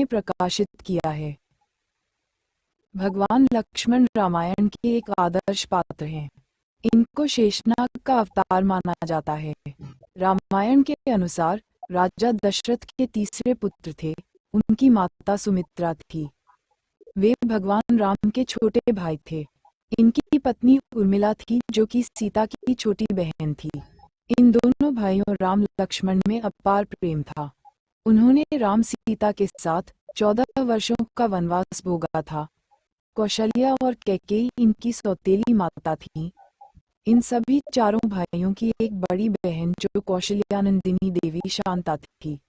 ने प्रकाशित किया है। भगवान लक्ष्मण रामायण के एक आदर्श पात्र हैं। इनको शेषनाग का अवतार माना जाता है। रामायण के अनुसार राजा दशरथ के तीसरे पुत्र थे। उनकी माता सुमित्रा थी। वे भगवान राम के छोटे भाई थे। इनकी पत्नी उर्मिला थी, जो कि सीता की छोटी बहन थी। इन दोनों भाइयों राम लक्ष्मण में अपार प्रेम था। उन्होंने राम सीता के साथ 14 वर्षों का वनवास भोगा था। कौशल्या और कैकेयी इनकी सौतेली माता थीं। इन सभी चारों भाइयों की एक बड़ी बहन जो कौशल्यानंदिनी देवी शांता थी।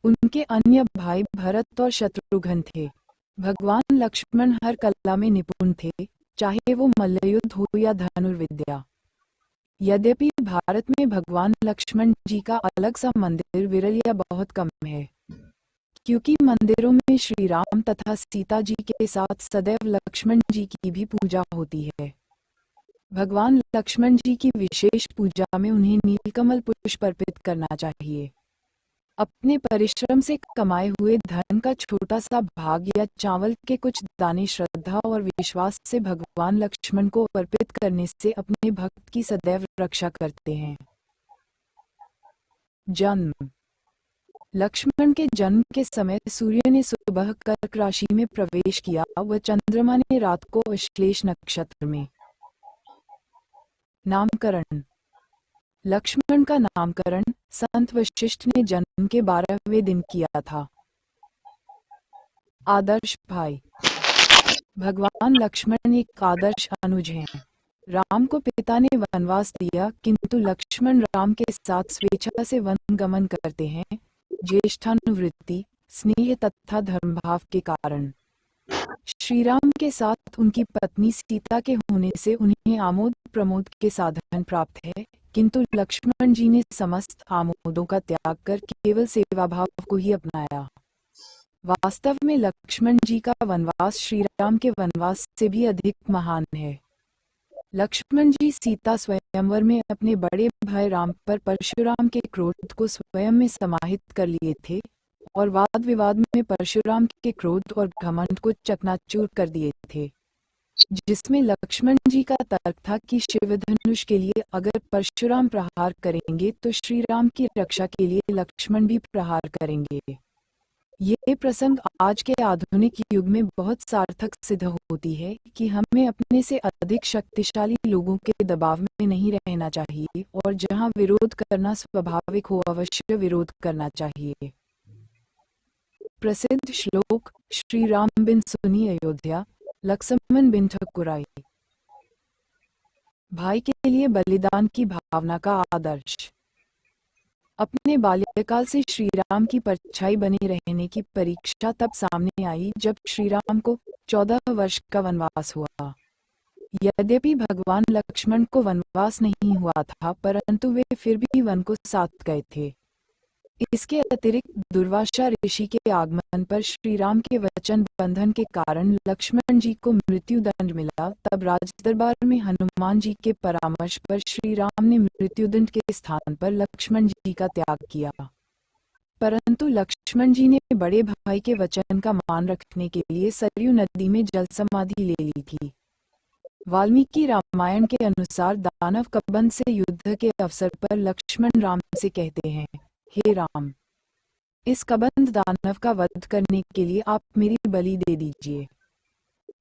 उनके अन्य भाई भरत और शत्रुघ्न थे। भगवान लक्ष्मण हर कला में निपुण थे, चाहे वो मल्लयुद्ध हो या धनुर्विद्या। यद्यपि भारत में भगवान लक्ष्मण जी का अलग सा मंदिर विरल या बहुत कम है, क्योंकि मंदिरों में श्री राम तथा सीता जी के साथ सदैव लक्ष्मण जी की भी पूजा होती है। भगवान लक्ष्मण जी की विशेष पूजा में उन्हें नीलकमल पुष्प अर्पित करना चाहिए। अपने परिश्रम से कमाए हुए धन का छोटा सा भाग या चावल के कुछ दाने श्रद्धा और विश्वास से भगवान लक्ष्मण को अर्पित करने से अपने भक्त की सदैव रक्षा करते हैं। जन्म। लक्ष्मण के जन्म के समय सूर्य ने सुबह कर्क राशि में प्रवेश किया व चंद्रमा ने रात को अश्लेष नक्षत्र में। नामकरण। लक्ष्मण का नामकरण संत वशिष्ठ ने जन्म के 12वें दिन किया था। आदर्श भाई। भगवान लक्ष्मण एक आदर्श अनुज हैं। राम को पिता ने वनवास दिया, किंतु लक्ष्मण राम के साथ स्वेच्छा से वन गमन करते हैं, ज्येष्ठानुवृत्ति, स्नेह तथा धर्मभाव के कारण। श्री राम के साथ उनकी पत्नी सीता के होने से उन्हें आमोद प्रमोद के साधन प्राप्त है, किंतु लक्ष्मण जी ने समस्त आमोदों का त्याग कर केवल सेवा भाव को ही अपनाया। वास्तव में लक्ष्मण जी का वनवास श्री राम के वनवास से भी अधिक महान है। लक्ष्मण जी सीता स्वयंवर में अपने बड़े भाई राम पर परशुराम के क्रोध को स्वयं में समाहित कर लिए थे और वाद विवाद में परशुराम के क्रोध और घमंड को चकनाचूर कर दिए थे, जिसमें लक्ष्मण जी का तर्क था कि शिवधनुष के लिए अगर परशुराम प्रहार करेंगे तो श्री राम की रक्षा के लिए लक्ष्मण भी प्रहार करेंगे। ये प्रसंग आज के आधुनिक युग में बहुत सार्थक सिद्ध होती है कि हमें अपने से अधिक शक्तिशाली लोगों के दबाव में नहीं रहना चाहिए और जहां विरोध करना स्वाभाविक हो अवश्य विरोध करना चाहिए। प्रसिद्ध श्लोक श्री राम बिन सुनी अयोध्या, लक्ष्मण बिन ठकुराई। भाई के लिए बलिदान की भावना का आदर्श। अपने बाल्यकाल से श्री राम की परछाई बने रहने की परीक्षा तब सामने आई जब श्री राम को 14 वर्ष का वनवास हुआ। यद्यपि भगवान लक्ष्मण को वनवास नहीं हुआ था, परंतु वे फिर भी वन को साथ गए थे। इसके अतिरिक्त दुर्वासा ऋषि के आगमन पर श्री राम के वचन बंधन के कारण लक्ष्मण जी को मृत्युदंड मिला। तब राजदरबार में हनुमान जी के परामर्श पर श्री राम ने मृत्युदंड के स्थान पर लक्ष्मण जी का त्याग किया, परंतु लक्ष्मण जी ने बड़े भाई के वचन का मान रखने के लिए सरयू नदी में जल समाधि ले ली थी। वाल्मीकि रामायण के अनुसार दानव कबंध से युद्ध के अवसर पर लक्ष्मण राम से कहते हैं, हे राम, इस कबंध दानव का वध करने के लिए आप मेरी बलि दे दीजिए।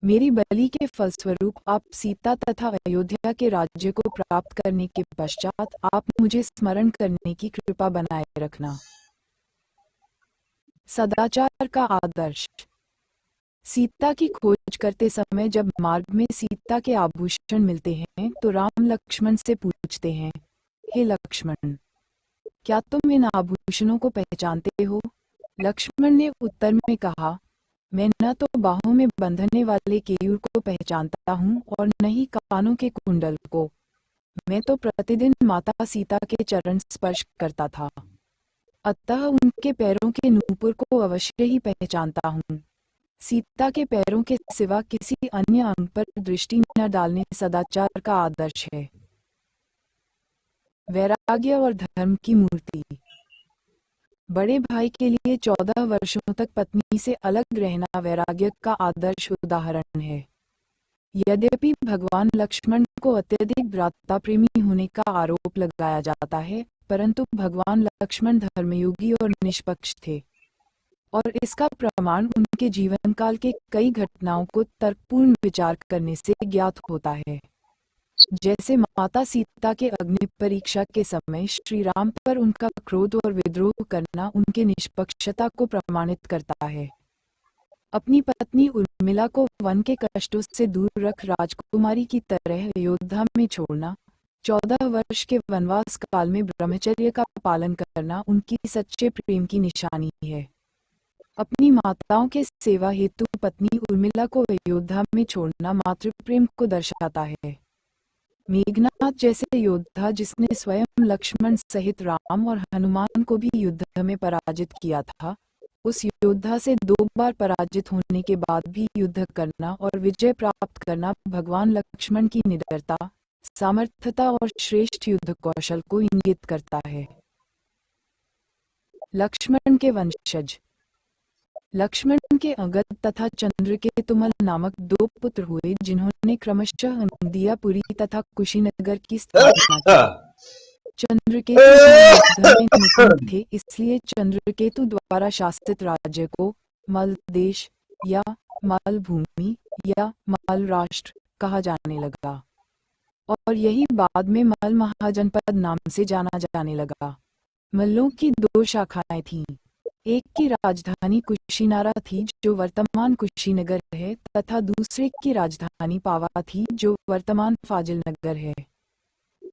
मेरी बलि के फलस्वरूप आप सीता तथा अयोध्या के राज्य को प्राप्त करने के पश्चात आप मुझे स्मरण करने की कृपा बनाए रखना। सदाचार का आदर्श। सीता की खोज करते समय जब मार्ग में सीता के आभूषण मिलते हैं तो राम लक्ष्मण से पूछते हैं, हे लक्ष्मण, क्या तुम इन आभूषणों को पहचानते हो? लक्ष्मण ने उत्तर में कहा, मैं न तो बाहों में बंधने वाले केयूर को पहचानता हूँ और न ही कानों के कुंडल को। मैं तो प्रतिदिन माता सीता के चरण स्पर्श करता था, अतः उनके पैरों के नूपुर को अवश्य ही पहचानता हूँ। सीता के पैरों के सिवा किसी अन्य अंग पर दृष्टि न डालने सदाचार का आदर्श है। वैराग्य और धर्म की मूर्ति। बड़े भाई के लिए 14 वर्षों तक पत्नी से अलग रहना वैराग्य का आदर्श उदाहरण है। यद्यपि भगवान लक्ष्मण को अत्यधिक भ्राता प्रेमी होने का आरोप लगाया जाता है, परंतु भगवान लक्ष्मण धर्मयोगी और निष्पक्ष थे, और इसका प्रमाण उनके जीवन काल के कई घटनाओं को तर्कपूर्ण विचार करने से ज्ञात होता है। जैसे माता सीता के अग्नि परीक्षा के समय श्री राम पर उनका क्रोध और विद्रोह करना उनके निष्पक्षता को प्रमाणित करता है। अपनी पत्नी उर्मिला को वन के कष्टों से दूर रख राजकुमारी की तरह अयोध्या में छोड़ना, 14 वर्ष के वनवास काल में ब्रह्मचर्य का पालन करना उनकी सच्चे प्रेम की निशानी है। अपनी माताओं के सेवा हेतु पत्नी उर्मिला को अयोध्या में छोड़ना मातृ प्रेम को दर्शाता है। मेघनाद जैसे योद्धा जिसने स्वयं लक्ष्मण सहित राम और हनुमान को भी युद्ध में पराजित किया था, उस योद्धा से 2 बार पराजित होने के बाद भी युद्ध करना और विजय प्राप्त करना भगवान लक्ष्मण की निडरता, सामर्थ्यता और श्रेष्ठ युद्ध कौशल को इंगित करता है। लक्ष्मण के वंशज। लक्ष्मण के अंगद तथा चंद्रकेतुमल नामक 2 पुत्र हुए, जिन्होंने क्रमशः अंदियापुरी तथा कुशीनगर की स्थापना की। चंद्रकेतु युद्ध में निपुण थे, इसलिए चंद्रकेतु द्वारा शासित राज्य को मल देश या मल भूमि या मल राष्ट्र कहा जाने लगा, और यही बाद में मल महाजनपद नाम से जाना जाने लगा। मल्लों की 2 शाखाएं थीं। एक की राजधानी कुशीनारा थी, जो वर्तमान कुशीनगर है, तथा दूसरे की राजधानी पावा थी, जो वर्तमान फाजिलनगर है।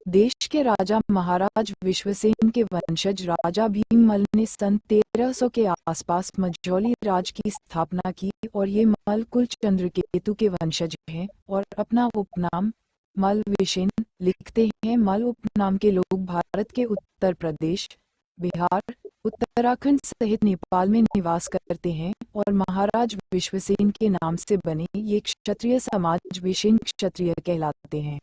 देश के राजा महाराज विश्वसेन के वंशज राजा भीममल ने सन 1300 के आसपास मझौली राज की स्थापना की, और ये मल कुल चंद्रकेतु के वंशज हैं और अपना उपनाम मल विशेन लिखते हैं। मल उपनाम के लोग भारत के उत्तर प्रदेश, बिहार, उत्तराखंड सहित नेपाल में निवास करते हैं, और महाराज विश्वसेन के नाम से बने ये क्षत्रिय समाज विशेन क्षत्रिय कहलाते हैं।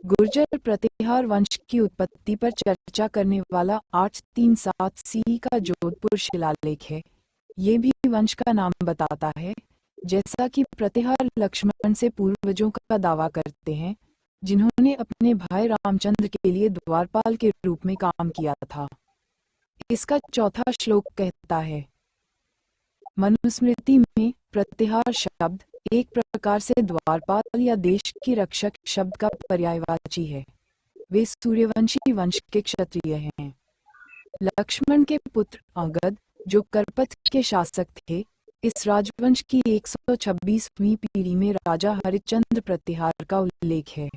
गुर्जर प्रतिहार वंश की उत्पत्ति पर चर्चा करने वाला 837 सी का जोधपुर शिलालेख है। ये भी वंश का नाम बताता है, जैसा कि प्रतिहार लक्ष्मण से पूर्वजों का दावा करते हैं, जिन्होंने अपने भाई रामचंद्र के लिए द्वारपाल के रूप में काम किया था। इसका 4था श्लोक कहता है, मनुस्मृति में प्रतिहार शब्द एक प्रकार से द्वारपाल या देश की रक्षक शब्द का पर्यायवाची है। वे सूर्यवंशी वंश के क्षत्रिय हैं। लक्ष्मण के पुत्र अंगद, जो करपत के शासक थे, इस राजवंश की 126वीं पीढ़ी में राजा हरिश्चंद्र प्रतिहार का उल्लेख है।